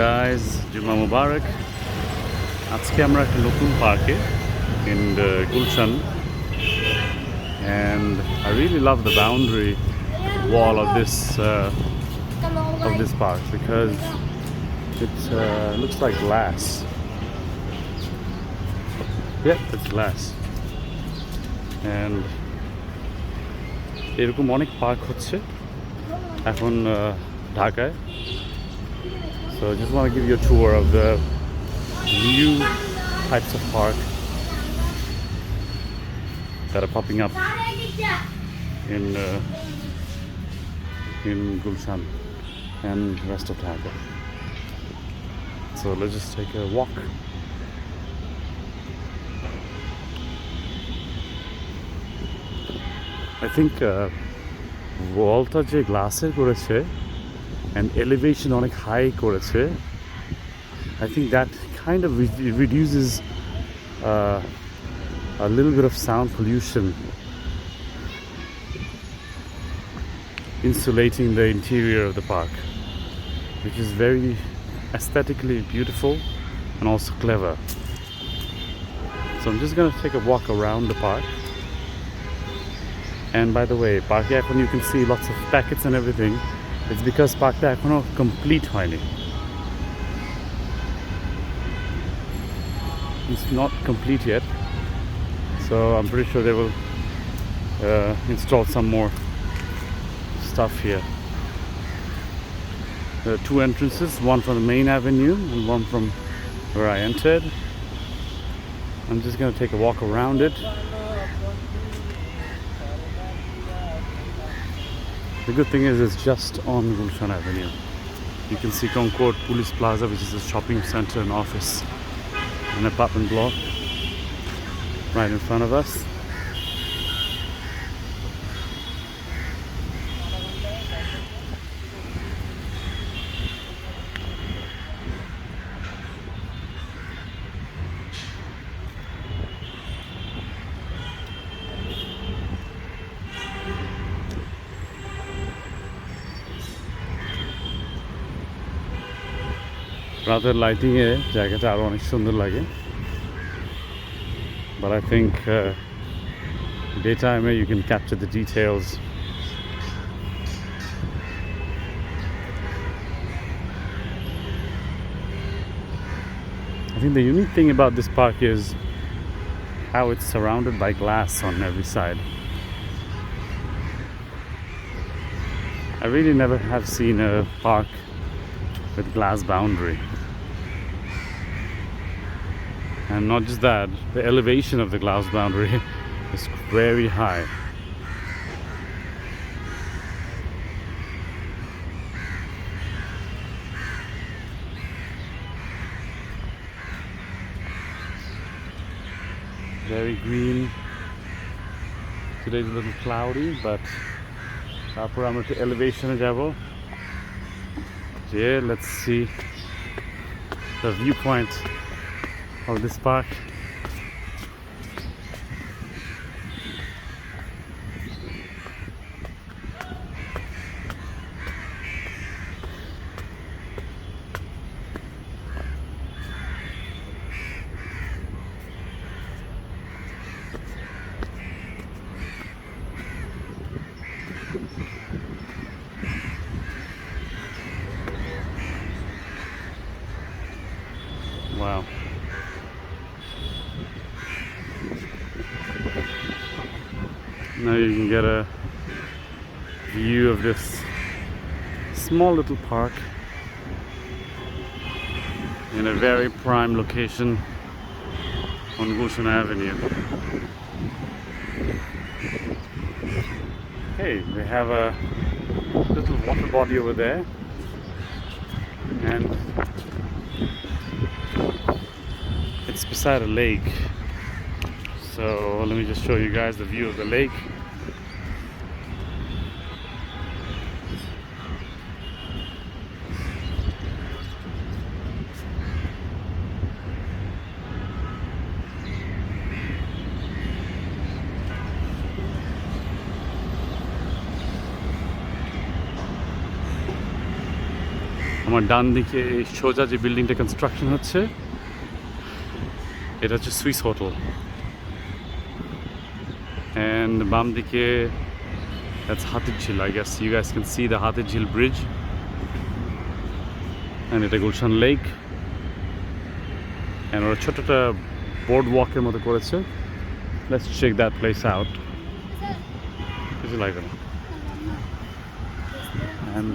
guys, Juma Mubarak. আজকে আমরা একটা নতুন পার্কে in Gulshan, and I really love the boundary wall of this park because it looks like glass. Yeah, it's glass. And এরকম অনেক park হচ্ছে এখন ঢাকায়. So I just want to give you a tour of the new types of park that are popping up in Gulshan and rest of Dhaka. So let's just take a walk. I think wallta je glasser koreche and elevation onek high koreche, I think that kind of reduces a little bit of sound pollution, insulating the interior of the park, which is very aesthetically beautiful and also clever. So I'm just going to take a walk around the park. And by the way, park এখন you can see lots of packets and everything. It's because parkta এখনো complete হয়নি. It's not complete yet, so I'm pretty sure they will install some more stuff here. There are two entrances, one from the main avenue and one from where I entered. I'm just going to take a walk around it. The good thing is it's just on Gulshan Avenue. You can see Concord Police Plaza, which is a shopping center and office, an apartment block right in front of us. রাতের লাইটিংয়ে জায়গাটা আরো অনেক সুন্দর লাগে, but I think daytime you can capture the details. I think the unique thing about this park is how it's surrounded by glass on every side. I really never have seen a park with glass boundary. And not just that, the elevation of the glass boundary is very high. Very green. Today's a little cloudy, but তারপর আমরা একটু এলিভেশনে যাব. Yeah, let's see the viewpoint of this park. Wow. Now you can get a view of this small little park in a very prime location on Gulshan Avenue. Hey, they have a little water body over there, and it's beside a lake. So let me just show you guys the view of the lake. আমার ডান দিকে এই সোজা যে বিল্ডিংটা construction হচ্ছে এটা হচ্ছে Swiss hotel, and বাম দিকে that's Hathir Jhil. I guess you guys can see the Hathir Jhil bridge, and এটা গুলশান লেক, and ওরা ছোট একটা বোর্ড ওয়াকের মতো করেছে. Let's check that place out. কিছু লাগবে না. And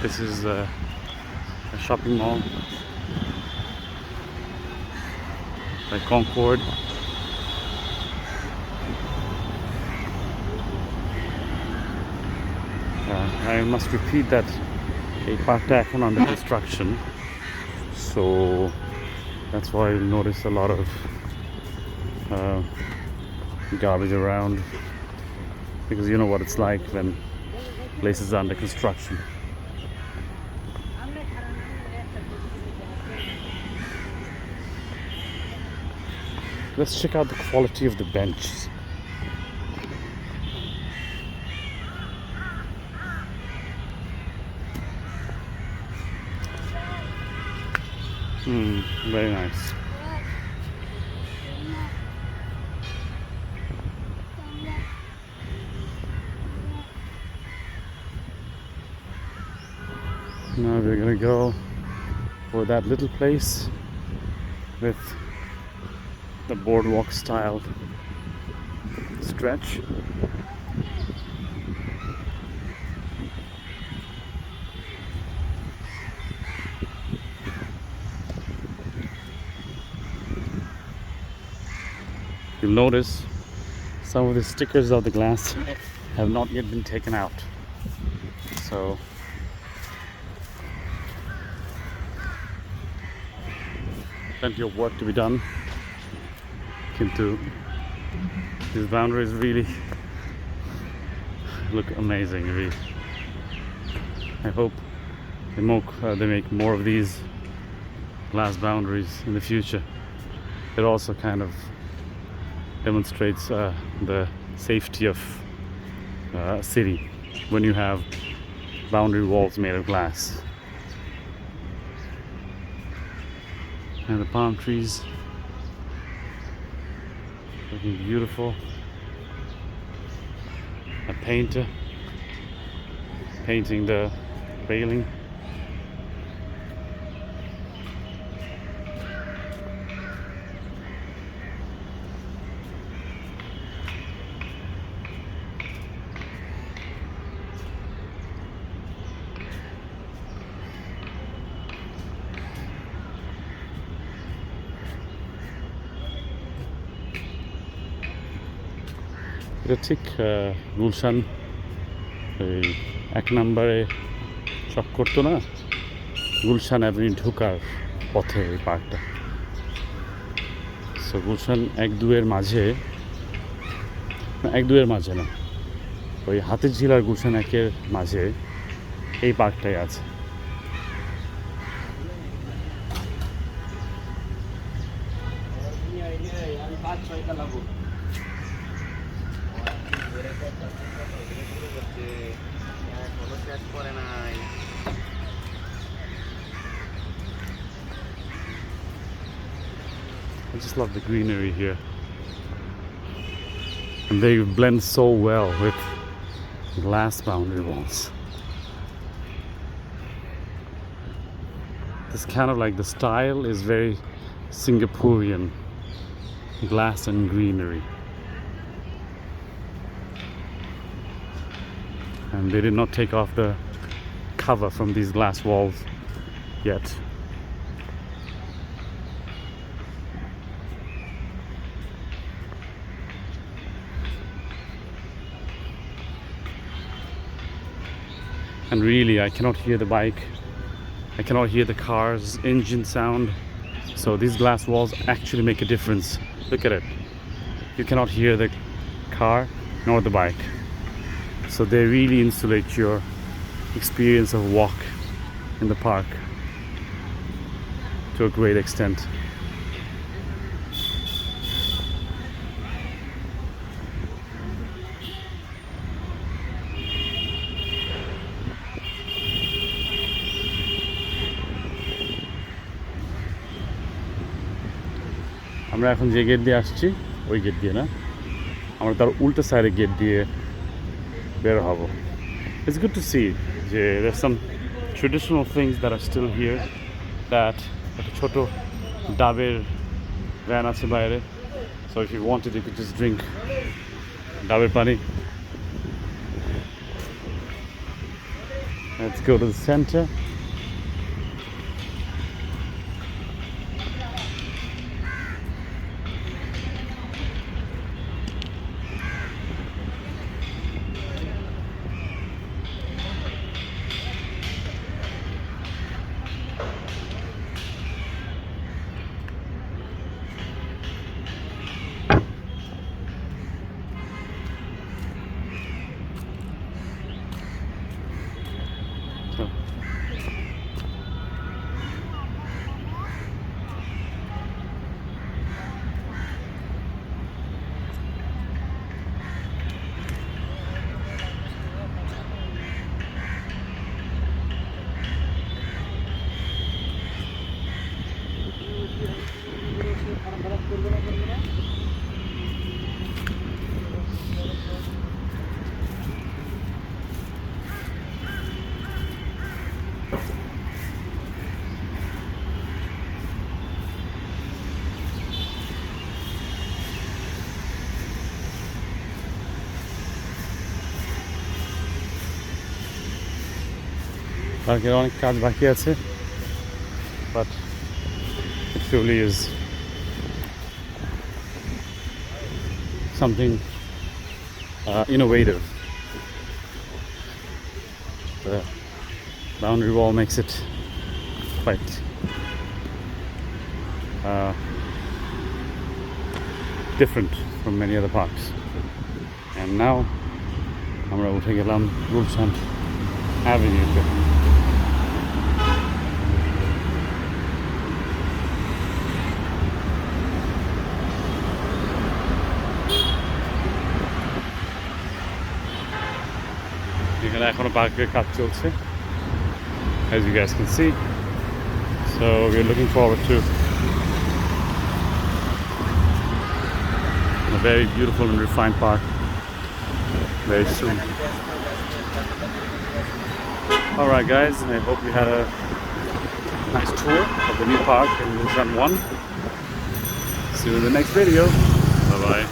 this is a shopping mall by Concord. I must repeat that a parkta ekhon under construction, so that's why you'll notice a lot of garbage around, because you know what it's like when places are under construction. Let's check out the quality of the benches. Very nice. Now we're gonna go for that little place with the boardwalk style stretch. You'll notice some of the stickers of the glass have not yet been taken out, so plenty of work to be done. Kintu these boundaries really look amazing. I hope they make more of these glass boundaries in the future. It also kind of demonstrates the safety of a city when you have boundary walls made of glass. And the palm trees looking beautiful. A painter painting the railing. এটা ঠিক গুলশান এই 1 নম্বরে চক করতো না, Gulshan avenue ঢোকার পথে এই পার্কটা। সো গুলশান 1-2 মাঝে, 1-2 মাঝে না, ওই হাতির ঝিল আর গুলশান 1-এর মাঝে এই পার্কটাই আছে। I just love the greenery here, and they blend so well with glass boundary walls. This kind of like the style is very Singaporean, glass and greenery, and they did not take off the cover from these glass walls yet. And really, I cannot hear the bike, I cannot hear the car's engine sound. So these glass walls actually make a difference. Look at it. You cannot hear the car nor the bike. So they really insulate your experience of walk in the park to a great extent. আমরা এখন যে gate দিয়ে আসছি ওই gate দিয়ে না, আমরা তার উল্টো সাইডে গেট দিয়ে বের হব। It's good to see যে there's some traditional things that are still here, that একটা ছোট ডাবের ভ্যান আছে বাইরে, so if you wanted you could just drink ডাবের পানি. Let's go to the center. পার্কের অনেক কাজ বাকি আছে, but it truly is something innovative. The boundary wall makes it quite different from many other parks. And now আমরা উঠে গেলাম গুলশান অ্যাভিনিউতে. এখানে এখনো পার্কের কাজ চলছে, as you guys can see, so we're looking forward to a very beautiful and refined park very soon. Alright guys, I hope you had a nice tour of the new park in Gulshan 1. See you in the next video. Bye bye.